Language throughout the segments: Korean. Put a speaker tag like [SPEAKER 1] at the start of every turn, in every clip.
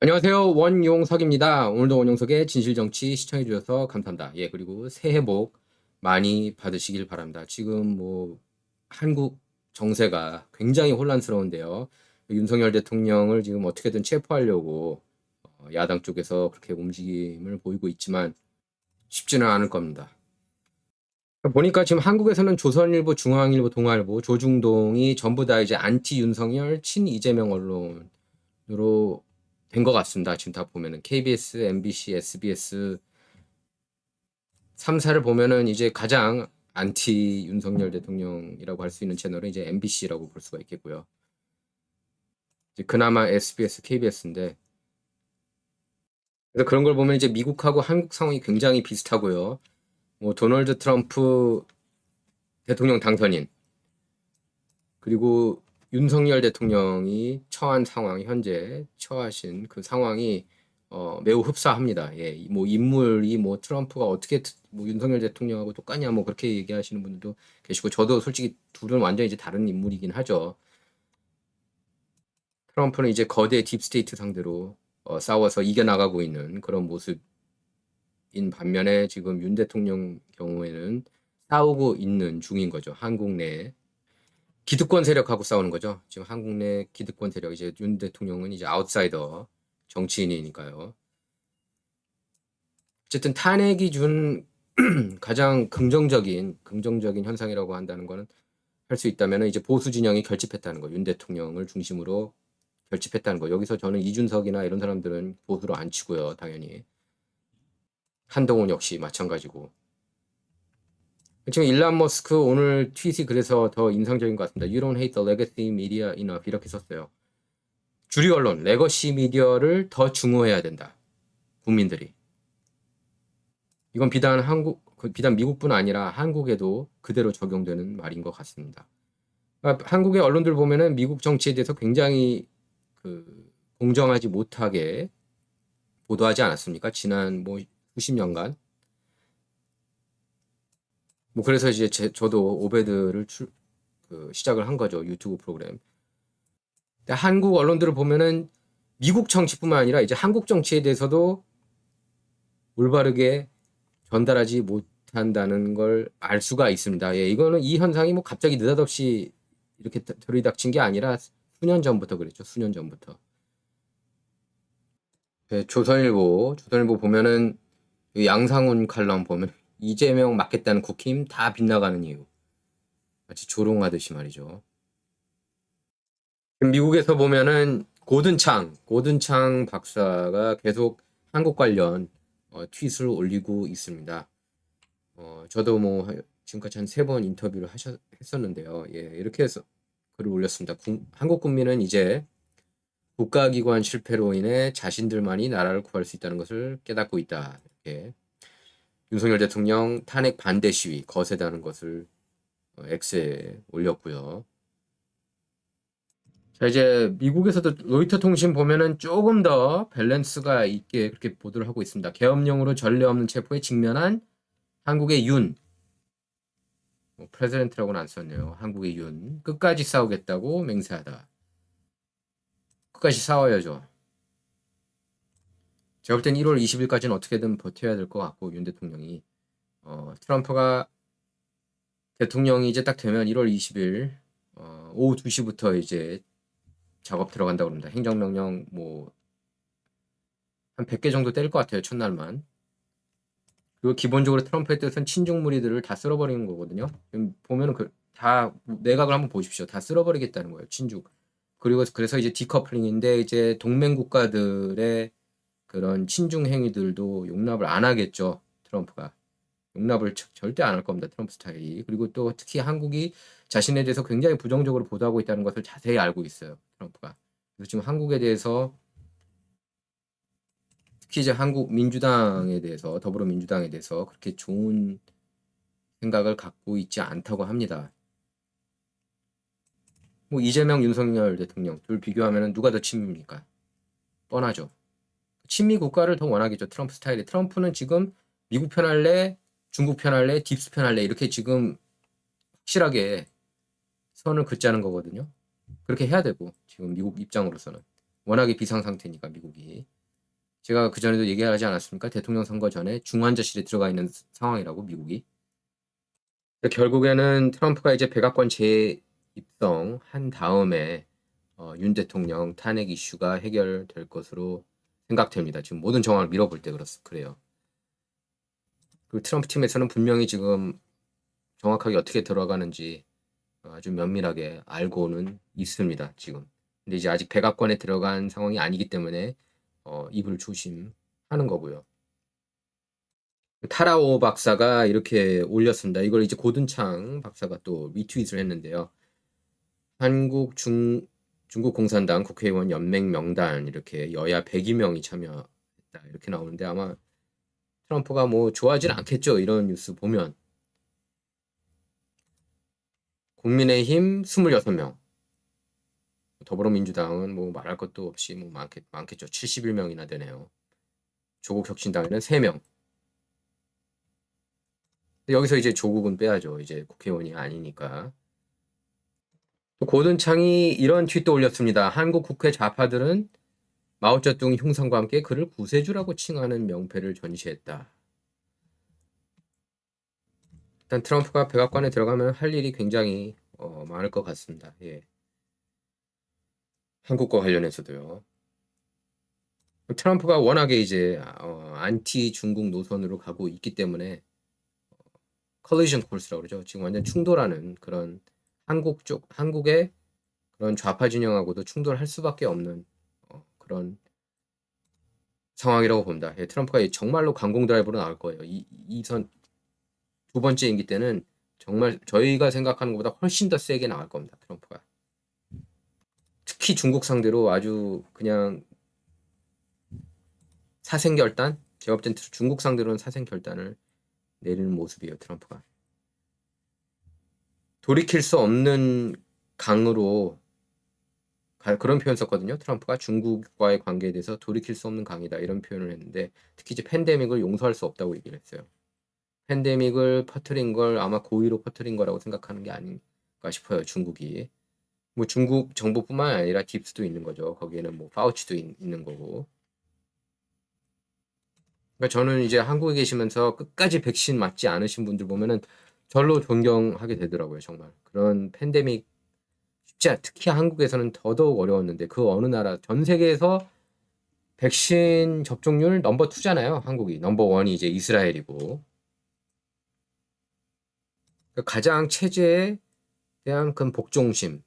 [SPEAKER 1] 안녕하세요. 원용석입니다. 오늘도 원용석의 진실정치 시청해 주셔서 감사합니다. 예, 그리고 새해 복 많이 받으시길 바랍니다. 지금 뭐 한국 정세가 굉장히 혼란스러운데요. 윤석열 대통령을 지금 어떻게든 체포하려고 야당 쪽에서 그렇게 움직임을 보이고 있지만 쉽지는 않을 겁니다. 보니까 지금 한국에서는 조선일보, 중앙일보, 동아일보, 조중동이 전부 다 이제 안티 윤석열, 친 이재명 언론으로 된 것 같습니다. 지금 다 보면은 KBS, MBC, SBS 3사를 보면은 이제 가장 안티 윤석열 대통령이라고 할 수 있는 채널은 이제 MBC라고 볼 수가 있겠고요. 이제 그나마 SBS, KBS인데 그래서 그런 걸 보면 이제 미국하고 한국 상황이 굉장히 비슷하고요. 뭐 도널드 트럼프 대통령 당선인 그리고 윤석열 대통령이 처한 상황, 현재 처하신 그 상황이 매우 흡사합니다. 예, 뭐 인물이 뭐 트럼프가 어떻게 뭐 윤석열 대통령하고 똑같냐 뭐 그렇게 얘기하시는 분들도 계시고 저도 솔직히 둘은 완전히 이제 다른 인물이긴 하죠. 트럼프는 이제 거대 딥스테이트 상대로 싸워서 이겨나가고 있는 그런 모습인 반면에 지금 윤 대통령 경우에는 싸우고 있는 중인 거죠. 한국 내에. 기득권 세력하고 싸우는 거죠. 지금 한국 내 기득권 세력 이제 윤 대통령은 이제 아웃사이더 정치인이니까요. 어쨌든 탄핵이 준 가장 긍정적인 현상이라고 한다는 거는 할 수 있다면 이제 보수 진영이 결집했다는 거. 윤 대통령을 중심으로 결집했다는 거. 여기서 저는 이준석이나 이런 사람들은 보수로 안 치고요. 당연히 한동훈 역시 마찬가지고. 지금 일론 머스크 오늘 트윗이 그래서 더 인상적인 것 같습니다. You don't hate the legacy media enough 이렇게 썼어요. 주류 언론, 레거시 미디어를 더 중호해야 된다. 국민들이. 이건 비단 미국뿐 아니라 한국에도 그대로 적용되는 말인 것 같습니다. 그러니까 한국의 언론들 보면은 미국 정치에 대해서 굉장히 공정하지 못하게 보도하지 않았습니까? 지난 뭐 수십 년간. 뭐 그래서 이제 저도 오베드를 시작을 한 거죠. 유튜브 프로그램. 근데 한국 언론들을 보면은 미국 정치뿐만 아니라 이제 한국 정치에 대해서도 올바르게 전달하지 못한다는 걸 알 수가 있습니다. 예, 이거는 이 현상이 뭐 갑자기 느닷없이 이렇게 들이닥친 게 아니라 수년 전부터 그랬죠. 수년 전부터. 네, 조선일보 보면은 양상훈 칼럼 보면 이재명 맞겠다는 국힘 다 빗나가는 이유. 마치 조롱하듯이 말이죠. 미국에서 보면은 고든창 박사가 계속 한국 관련 트윗을 올리고 있습니다. 저도 뭐 지금까지 한 3번 인터뷰를 했었는데요. 예, 이렇게 해서 글을 올렸습니다. 한국 국민은 이제 국가기관 실패로 인해 자신들만이 나라를 구할 수 있다는 것을 깨닫고 있다. 이렇게 윤석열 대통령 탄핵 반대 시위 거세다는 것을 X에 올렸고요. 자, 이제 미국에서도 로이터 통신 보면은 조금 더 밸런스가 있게 그렇게 보도를 하고 있습니다. 계엄령으로 전례 없는 체포에 직면한 한국의 윤, 뭐 프레지던트라고는 안 썼네요. 한국의 윤, 끝까지 싸우겠다고 맹세하다. 끝까지 싸워야죠. 제가 볼 땐 1월 20일까지는 어떻게든 버텨야 될 것 같고 윤 대통령이 트럼프가 대통령이 이제 딱 되면 1월 20일 오후 2시부터 이제 작업 들어간다고 합니다. 행정명령 뭐 한 100개 정도 뗄 것 같아요. 첫날만. 그리고 기본적으로 트럼프의 뜻은 친중 무리들을 다 쓸어버리는 거거든요. 보면은 다 내각을 한번 보십시오. 다 쓸어버리겠다는 거예요. 친중. 그리고 그래서 이제 디커플링인데 이제 동맹 국가들의 그런 친중 행위들도 용납을 안 하겠죠. 트럼프가. 용납을 절대 안 할 겁니다. 트럼프 스타일이. 그리고 또 특히 한국이 자신에 대해서 굉장히 부정적으로 보도하고 있다는 것을 자세히 알고 있어요. 트럼프가. 그래서 지금 한국에 대해서 특히 이제 한국 민주당에 대해서 더불어민주당에 대해서 그렇게 좋은 생각을 갖고 있지 않다고 합니다. 뭐 이재명, 윤석열 대통령 둘 비교하면 누가 더 친미입니까? 뻔하죠. 친미 국가를 더 원하겠죠. 트럼프 스타일이. 트럼프는 지금 미국 편할래, 중국 편할래, 딥스 편할래 이렇게 지금 확실하게 선을 긋자는 거거든요. 그렇게 해야 되고 지금 미국 입장으로서는 워낙에 비상 상태니까 미국이. 제가 그전에도 얘기하지 않았습니까? 대통령 선거 전에 중환자실에 들어가 있는 상황이라고 미국이. 결국에는 트럼프가 이제 백악관 재입성한 다음에 윤 대통령 탄핵 이슈가 해결될 것으로 생각됩니다. 지금 모든 정황을 밀어볼 때 그래요. 그 트럼프 팀에서는 분명히 지금 정확하게 어떻게 들어가는지 아주 면밀하게 알고는 있습니다. 지금. 근데 이제 아직 백악관에 들어간 상황이 아니기 때문에 입을 조심하는 거고요. 타라오 박사가 이렇게 올렸습니다. 이걸 이제 고든창 박사가 또 리트윗을 했는데요. 중국 공산당 국회의원 연맹 명단 이렇게 여야 102명이 참여했다 이렇게 나오는데 아마 트럼프가 뭐 좋아하진 않겠죠. 이런 뉴스 보면. 국민의힘 26명. 더불어민주당은 뭐 말할 것도 없이 뭐 많겠죠. 71명이나 되네요. 조국혁신당에는 3명. 여기서 이제 조국은 빼야죠. 이제 국회의원이 아니니까. 또 고든창이 이런 tweet도 올렸습니다. 한국 국회 좌파들은 마오쩌둥 흉상과 함께 그를 구세주라고 칭하는 명패를 전시했다. 일단 트럼프가 백악관에 들어가면 할 일이 굉장히 많을 것 같습니다. 예. 한국과 관련해서도요. 트럼프가 워낙에 이제 안티 중국 노선으로 가고 있기 때문에 컬리전 코스라고 그러죠. 지금 완전 충돌하는 그런 한국의 그런 좌파 진영하고도 충돌할 수밖에 없는 그런 상황이라고 봅니다. 예, 트럼프가 정말로 강공 드라이브로 나올 거예요. 이선 두 번째 임기 때는 정말 저희가 생각하는 것보다 훨씬 더 세게 나갈 겁니다. 트럼프가. 특히 중국 상대로 아주 그냥 사생결단? 제가 볼 땐 중국 상대로는 사생결단을 내리는 모습이에요. 트럼프가. 돌이킬 수 없는 강으로 그런 표현 썼거든요. 트럼프가 중국과의 관계에 대해서 돌이킬 수 없는 강이다 이런 표현을 했는데 특히 이제 팬데믹을 용서할 수 없다고 얘기를 했어요. 팬데믹을 퍼뜨린 걸 아마 고의로 퍼뜨린 거라고 생각하는 게 아닌가 싶어요. 중국이. 뭐 중국 정부뿐만 아니라 딥스도 있는 거죠. 거기에는 뭐 파우치도 있는 거고. 그러니까 저는 이제 한국에 계시면서 끝까지 백신 맞지 않으신 분들 보면은 절로 존경하게 되더라고요. 정말. 그런 팬데믹 특히 한국에서는 더더욱 어려웠는데 그 어느 나라 전 세계에서 백신 접종률 넘버 2잖아요. 한국이. 넘버 1이 이제 이스라엘이고. 그러니까 가장 체제에 대한 그 복종심,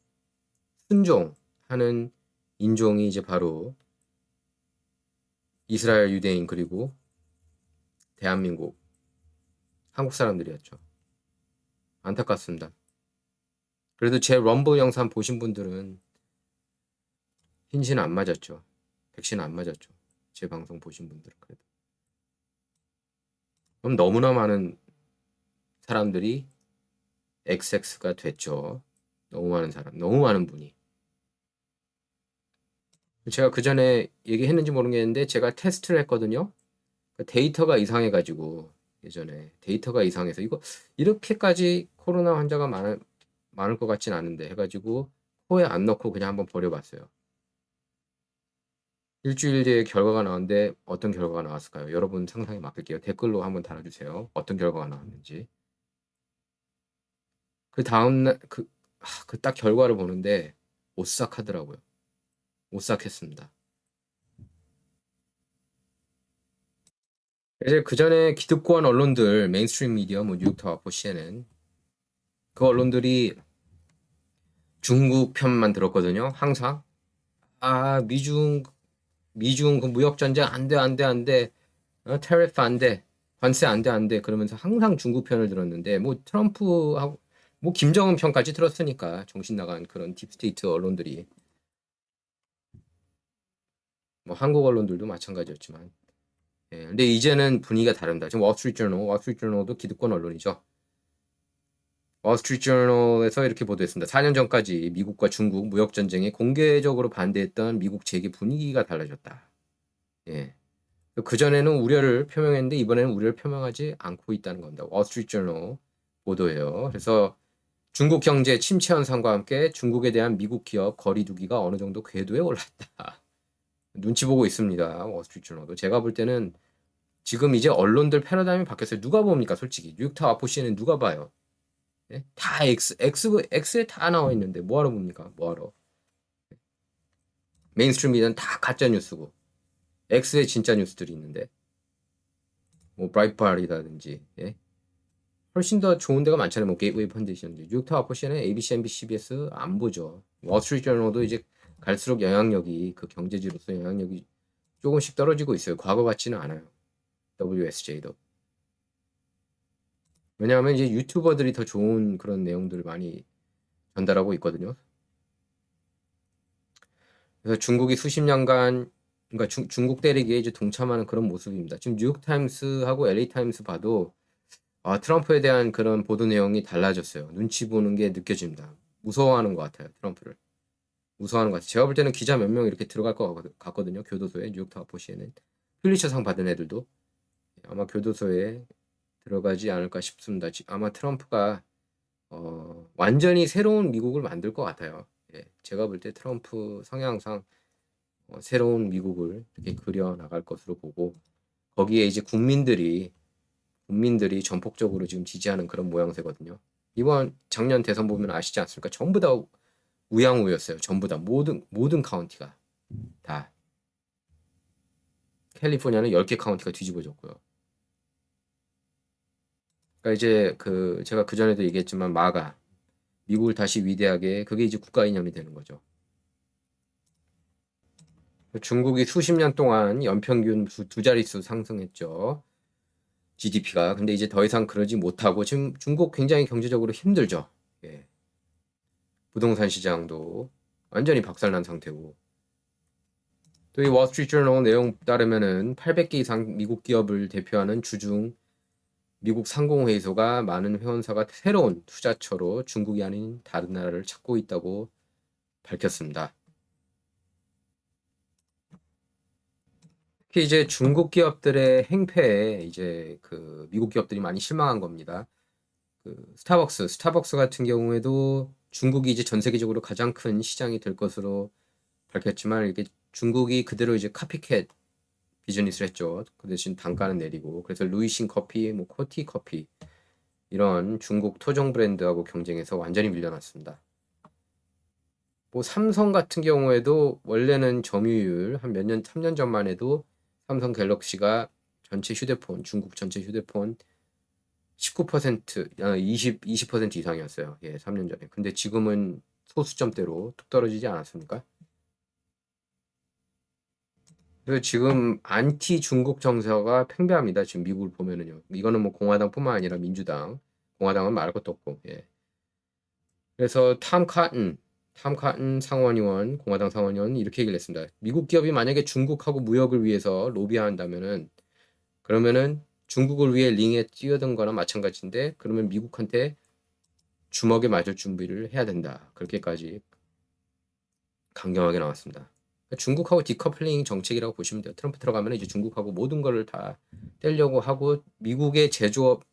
[SPEAKER 1] 순종하는 인종이 이제 바로 이스라엘 유대인 그리고 대한민국 한국 사람들이었죠. 안타깝습니다. 그래도 제 럼블 영상 보신 분들은 흰신 안 맞았죠. 백신 안 맞았죠. 제 방송 보신 분들은 그래도. 그럼 너무나 많은 사람들이 XX가 됐죠. 너무 많은 사람, 너무 많은 분이. 제가 그 전에 얘기했는지 모르겠는데 제가 테스트를 했거든요. 데이터가 이상해가지고 예전에 데이터가 이상해서 이거 이렇게까지 코로나 환자가 많을 것 같진 않은데 해가지고 코에 안 넣고 그냥 한번 버려봤어요. 일주일 뒤에 결과가 나왔는데 어떤 결과가 나왔을까요? 여러분 상상에 맡길게요. 댓글로 한번 달아주세요. 어떤 결과가 나왔는지. 그 다음날 그 딱 결과를 보는데 오싹하더라고요. 오싹했습니다. 이제 그 전에 기득권 언론들 메인스트림 미디어 뭐 뉴욕타워, CNN 그 언론들이 중국 편만 들었거든요. 항상 미중 그 무역 전쟁 안 돼. 테리프 안 돼. 관세 안 돼. 그러면서 항상 중국 편을 들었는데 뭐 트럼프하고 뭐 김정은 편까지 들었으니까 정신 나간 그런 딥스테이트 언론들이 뭐 한국 언론들도 마찬가지였지만 예, 근데 이제는 분위기가 다릅니다. 지금 월스트리트저널도 기득권 언론이죠. 월스트리트저널에서 이렇게 보도했습니다. 4년 전까지 미국과 중국 무역 전쟁에 공개적으로 반대했던 미국 재계 분위기가 달라졌다. 예. 그 전에는 우려를 표명했는데 이번에는 우려를 표명하지 않고 있다는 겁니다. 월스트리트저널 보도예요. 그래서 중국 경제 침체 현상과 함께 중국에 대한 미국 기업 거리두기가 어느 정도 궤도에 올랐다. 눈치 보고 있습니다. 월스트리트저널도. 제가 볼 때는 지금 이제 언론들 패러다임이 바뀌었어요. 누가 봅니까, 솔직히? 뉴욕타워 아포시에는 누가 봐요? 예? 다 X에 다 나와 있는데 뭐하러 봅니까? 뭐하러? 메인스트림 미디어는 다 가짜 뉴스고 X에 진짜 뉴스들이 있는데 뭐 브라이트바리라든지 예? 훨씬 더 좋은 데가 많잖아요. 뭐 게이트웨이 펀데이션, 뉴욕타워 아포시에는 ABC, NBC, CBS 안 보죠. 월스트리트저널도 이제 갈수록 영향력이 그 경제지로서 영향력이 조금씩 떨어지고 있어요. 과거 같지는 않아요. WSJ도. 왜냐하면 이제 유튜버들이 더 좋은 그런 내용들을 많이 전달하고 있거든요. 그래서 중국이 수십 년간 그러니까 중국 때리기에 이제 동참하는 그런 모습입니다. 지금 뉴욕타임스하고 LA타임스 봐도 트럼프에 대한 그런 보도 내용이 달라졌어요. 눈치 보는 게 느껴집니다. 무서워하는 것 같아요. 트럼프를. 무서워하는 것 같아요. 제가 볼 때는 기자 몇 명 이렇게 들어갈 것 같거든요. 교도소에 뉴욕타워포시에는 퓰리처상 받은 애들도 아마 교도소에 들어가지 않을까 싶습니다. 아마 트럼프가 완전히 새로운 미국을 만들 것 같아요. 예, 제가 볼 때 트럼프 성향상 새로운 미국을 이렇게 그려 나갈 것으로 보고 거기에 이제 국민들이 전폭적으로 지금 지지하는 그런 모양새거든요. 이번 작년 대선 보면 아시지 않습니까? 전부 다 우양우였어요. 전부 다 모든 카운티가 다. 캘리포니아는 10개 카운티가 뒤집어졌고요. 그러니까 이제 제가 그 전에도 얘기했지만 마가 미국을 다시 위대하게 그게 이제 국가 이념이 되는 거죠. 중국이 수십 년 동안 연평균 두 자릿수 상승했죠. GDP가. 근데 이제 더 이상 그러지 못하고 지금 중국 굉장히 경제적으로 힘들죠. 예. 부동산 시장도 완전히 박살난 상태고. 또 이 월스트리트저널 내용 따르면은 800개 이상 미국 기업을 대표하는 주중 미국 상공회의소가 많은 회원사가 새로운 투자처로 중국이 아닌 다른 나라를 찾고 있다고 밝혔습니다. 특히 이제 중국 기업들의 행패에 이제 미국 기업들이 많이 실망한 겁니다. 스타벅스 같은 경우에도 중국이 이제 전 세계적으로 가장 큰 시장이 될 것으로 밝혔지만 이게 중국이 그대로 이제 카피캣 비즈니스를 했죠. 그 대신 단가는 내리고 그래서 루이싱 커피, 뭐 코티 커피 이런 중국 토종 브랜드하고 경쟁해서 완전히 밀려났습니다. 뭐 삼성 같은 경우에도 원래는 점유율 한 몇 년, 3년 전만 해도 삼성 갤럭시가 중국 전체 휴대폰 19%, 20% 이상이었어요. 예, 3년 전에. 근데 지금은 소수점대로 뚝 떨어지지 않았습니까? 그래서 지금 안티 중국 정서가 팽배합니다. 지금 미국을 보면은요. 이거는 뭐 공화당뿐만 아니라 민주당, 공화당은 말할 것도 없고. 예. 그래서 탐 카튼 상원의원, 공화당 상원의원 이렇게 얘기를 했습니다. 미국 기업이 만약에 중국하고 무역을 위해서 로비한다면은 그러면은 중국을 위해 링에 뛰어든 거나 마찬가지인데 그러면 미국한테 주먹에 맞을 준비를 해야 된다. 그렇게까지 강경하게 나왔습니다. 중국하고 디커플링 정책이라고 보시면 돼요. 트럼프 들어가면 이제 중국하고 모든 거를 다 떼려고 하고 미국의 제조업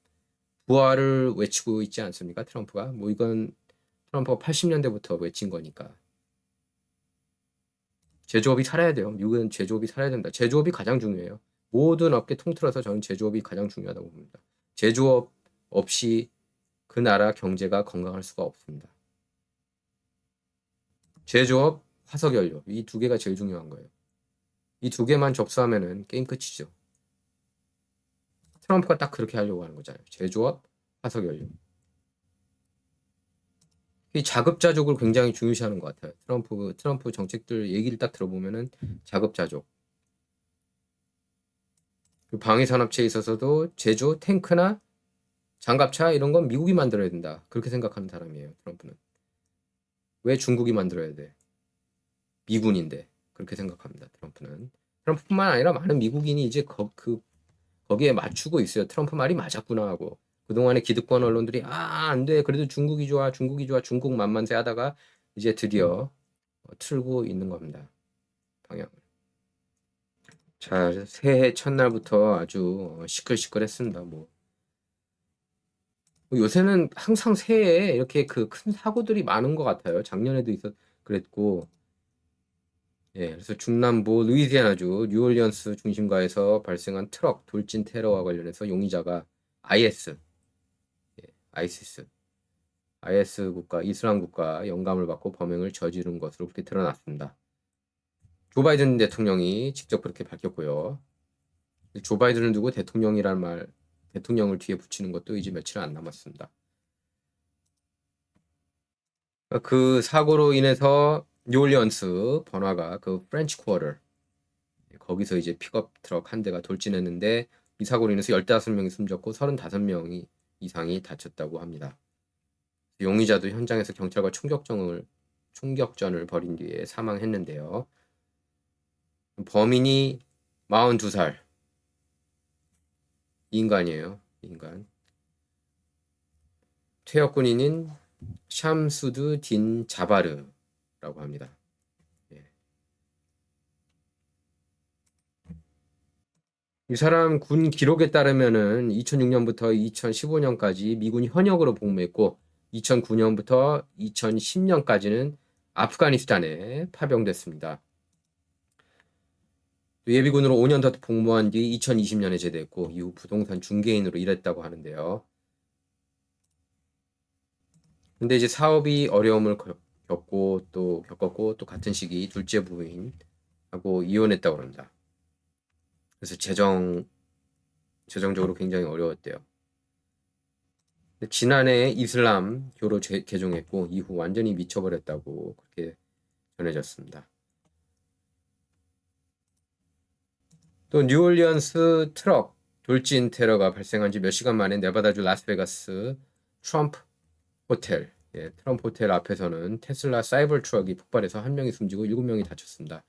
[SPEAKER 1] 부활을 외치고 있지 않습니까? 트럼프가. 뭐 이건 트럼프가 80년대부터 외친 거니까. 제조업이 살아야 돼요. 미국은 제조업이 살아야 된다. 제조업이 가장 중요해요. 모든 업계 통틀어서 저는 제조업이 가장 중요하다고 봅니다. 제조업 없이 그 나라 경제가 건강할 수가 없습니다. 제조업, 화석연료 이 두 개가 제일 중요한 거예요. 이 두 개만 접수하면은 게임 끝이죠. 트럼프가 딱 그렇게 하려고 하는 거잖아요. 제조업, 화석연료. 이 자급자족을 굉장히 중요시하는 것 같아요. 트럼프 정책들 얘기를 딱 들어보면은 자급자족. 그 방위산업체에 있어서도 제조, 탱크나 장갑차 이런 건 미국이 만들어야 된다. 그렇게 생각하는 사람이에요. 트럼프는. 왜 중국이 만들어야 돼? 미군인데. 그렇게 생각합니다. 트럼프는. 트럼프뿐만 아니라 많은 미국인이 이제 거기에 맞추고 있어요. 트럼프 말이 맞았구나 하고. 그동안에 기득권 언론들이 안 돼. 그래도 중국이 좋아. 중국 만만세 하다가 이제 드디어 틀고 있는 겁니다. 방향을. 자, 새해 첫날부터 아주 시끌시끌했습니다. 뭐 요새는 항상 새해에 이렇게 큰 사고들이 많은 것 같아요. 작년에도 그랬고, 예, 그래서 중남부 루이지애나주 뉴올리언스 중심가에서 발생한 트럭 돌진 테러와 관련해서 용의자가 IS, 아이시스, IS 국가, 이슬람 국가 영감을 받고 범행을 저지른 것으로 그렇게 드러났습니다. 조 바이든 대통령이 직접 그렇게 밝혔고요. 조 바이든을 두고 대통령이란 말, 대통령을 뒤에 붙이는 것도 이제 며칠 안 남았습니다. 그 사고로 인해서 뉴올리언스 번화가 그 프렌치 쿼터 거기서 이제 픽업 트럭 한 대가 돌진했는데 이 사고로 인해서 15명이 숨졌고 35명이 이상이 다쳤다고 합니다. 용의자도 현장에서 경찰과 총격전을 벌인 뒤에 사망했는데요. 범인이 42살 인간이에요. 인간. 퇴역 군인인 샴수드 딘 자바르라고 합니다. 예. 이 사람 군 기록에 따르면은 2006년부터 2015년까지 미군 현역으로 복무했고 2009년부터 2010년까지는 아프가니스탄에 파병됐습니다. 예비군으로 5년 더 복무한 뒤 2020년에 제대했고 이후 부동산 중개인으로 일했다고 하는데요. 근데 이제 사업이 어려움을 겪었고 또 같은 시기 둘째 부인하고 이혼했다고 합니다. 그래서 재정적으로 굉장히 어려웠대요. 지난해 이슬람교로 개종했고 이후 완전히 미쳐버렸다고 그렇게 전해졌습니다. 또 뉴올리언스 트럭 돌진 테러가 발생한 지 몇 시간 만에 네바다주 라스베가스 트럼프 호텔, 트럼프 호텔 앞에서는 테슬라 사이버 트럭이 폭발해서 1명이 숨지고 7명이 다쳤습니다.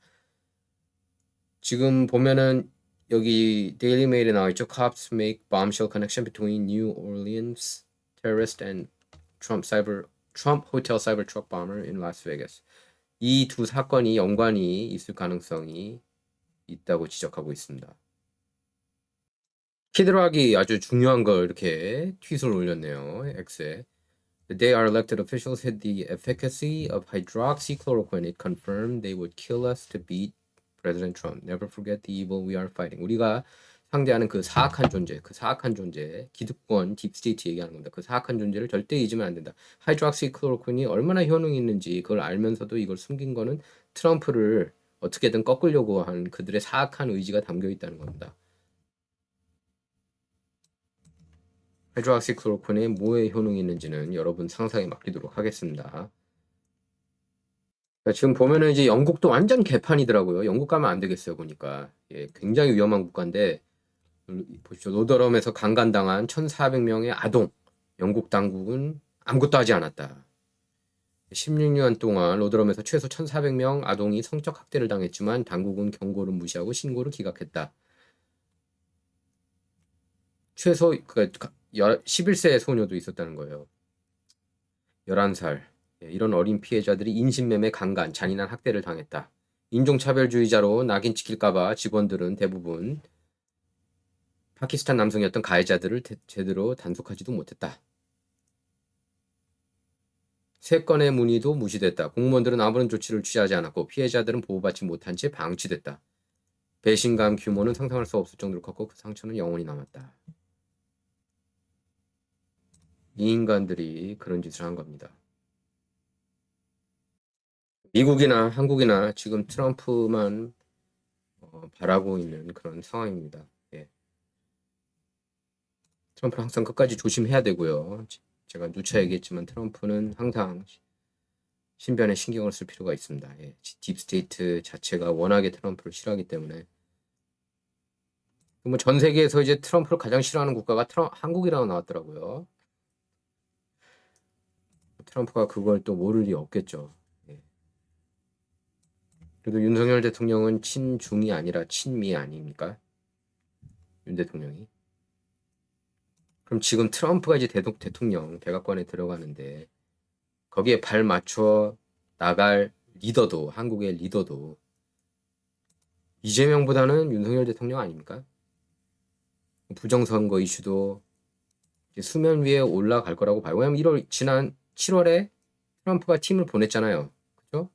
[SPEAKER 1] 지금 보면은 여기 데일리 메일에 나와 있죠. Cops make bombshell connection between New Orleans terrorist and Trump hotel cyber truck bomber in Las Vegas. 이 두 사건이 연관이 있을 가능성이 있다고 지적하고 있습니다. 키드락이 아주 중요한 걸 이렇게 트윗을 올렸네요. X에. The day our elected officials hid the efficacy of hydroxychloroquine, it confirmed they would kill us to beat President Trump. Never forget the evil we are fighting. 우리가 상대하는 그 사악한 존재, 기득권, 딥스테이트 얘기하는 겁니다. 그 사악한 존재를 절대 잊으면 안 된다. 하이드록시클로로퀸이 얼마나 효능이 있는지 그걸 알면서도 이걸 숨긴 거는 트럼프를 어떻게든 꺾으려고 한 그들의 사악한 의지가 담겨 있다는 겁니다. 하이드록시클로로퀸이 뭐에 효능이 있는지는 여러분 상상에 맡기도록 하겠습니다. 지금 보면은 이제 영국도 완전 개판이더라고요. 영국 가면 안 되겠어요, 보니까. 굉장히 위험한 국가인데 보십시오. 로더럼에서 강간당한 1,400명의 아동. 영국 당국은 아무것도 하지 않았다. 16년 동안 로더럼에서 최소 1,400명 아동이 성적 학대를 당했지만 당국은 경고를 무시하고 신고를 기각했다. 최소 11세 소녀도 있었다는 거예요. 11살. 이런 어린 피해자들이 인신매매, 강간, 잔인한 학대를 당했다. 인종차별주의자로 낙인 찍힐까봐 직원들은 대부분 파키스탄 남성이었던 가해자들을 제대로 단속하지도 못했다. 3건의 문의도 무시됐다. 공무원들은 아무런 조치를 취하지 않았고 피해자들은 보호받지 못한 채 방치됐다. 배신감 규모는 상상할 수 없을 정도로 컸고 그 상처는 영원히 남았다. 이 인간들이 그런 짓을 한 겁니다. 미국이나 한국이나 지금 트럼프만 바라고 있는 그런 상황입니다. 트럼프는 항상 끝까지 조심해야 되고요. 제가 누차 얘기했지만 트럼프는 항상 신변에 신경을 쓸 필요가 있습니다. 딥스테이트 자체가 워낙에 트럼프를 싫어하기 때문에 뭐 전 세계에서 이제 트럼프를 가장 싫어하는 국가가 한국이라고 나왔더라고요. 트럼프가 그걸 또 모를 리 없겠죠. 그래도 윤석열 대통령은 친중이 아니라 친미 아닙니까? 윤 대통령이. 그럼 지금 트럼프가 이제 대통령 백악관에 들어가는데 거기에 발 맞춰 나갈 리더도 한국의 리더도 이재명보다는 윤석열 대통령 아닙니까? 부정선거 이슈도 수면 위에 올라갈 거라고 봐요. 왜냐면 지난 7월에 트럼프가 팀을 보냈잖아요. 그죠?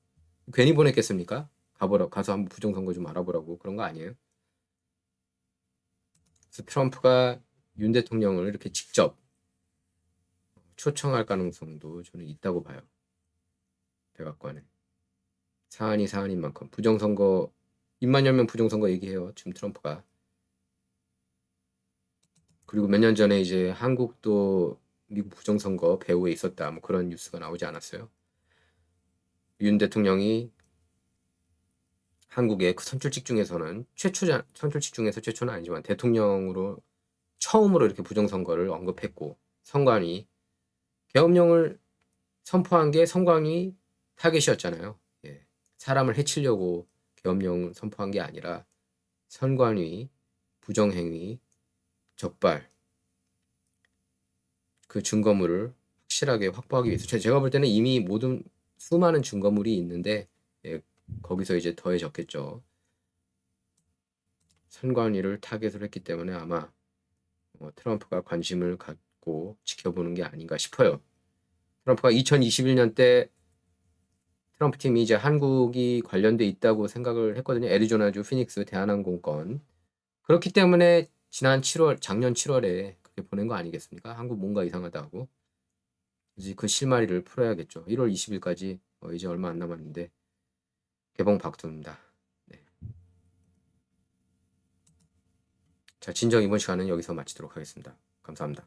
[SPEAKER 1] 괜히 보냈겠습니까? 가서 한번 부정선거 좀 알아보라고 그런 거 아니에요? 그래서 트럼프가 윤 대통령을 이렇게 직접 초청할 가능성도 저는 있다고 봐요. 백악관에. 사안인 만큼 부정선거 입만 열면 부정선거 얘기해요. 지금 트럼프가. 그리고 몇 년 전에 이제 한국도 미국 부정선거 배후에 있었다. 뭐 그런 뉴스가 나오지 않았어요? 윤 대통령이 한국의 그 선출직 중에서는 선출직 중에서 최초는 아니지만 대통령으로 처음으로 이렇게 부정선거를 언급했고 선관위 계엄령을 선포한 게 선관위 타겟이었잖아요. 예. 사람을 해치려고 계엄령 선포한 게 아니라 선관위 부정행위 적발 그 증거물을 확실하게 확보하기 위해서 제가 볼 때는 이미 모든 수많은 증거물이 있는데 예, 거기서 이제 더해졌겠죠. 선관위를 타겟으로 했기 때문에 아마 트럼프가 관심을 갖고 지켜보는 게 아닌가 싶어요. 트럼프가 2021년 때 트럼프 팀이 이제 한국이 관련돼 있다고 생각을 했거든요. 애리조나주 피닉스 대한항공 건. 그렇기 때문에 작년 7월에 그렇게 보낸 거 아니겠습니까? 한국 뭔가 이상하다고. 이제 그 실마리를 풀어야겠죠. 1월 20일까지 이제 얼마 안 남았는데 개봉 박두입니다. 네. 자, 진정 이번 시간은 여기서 마치도록 하겠습니다. 감사합니다.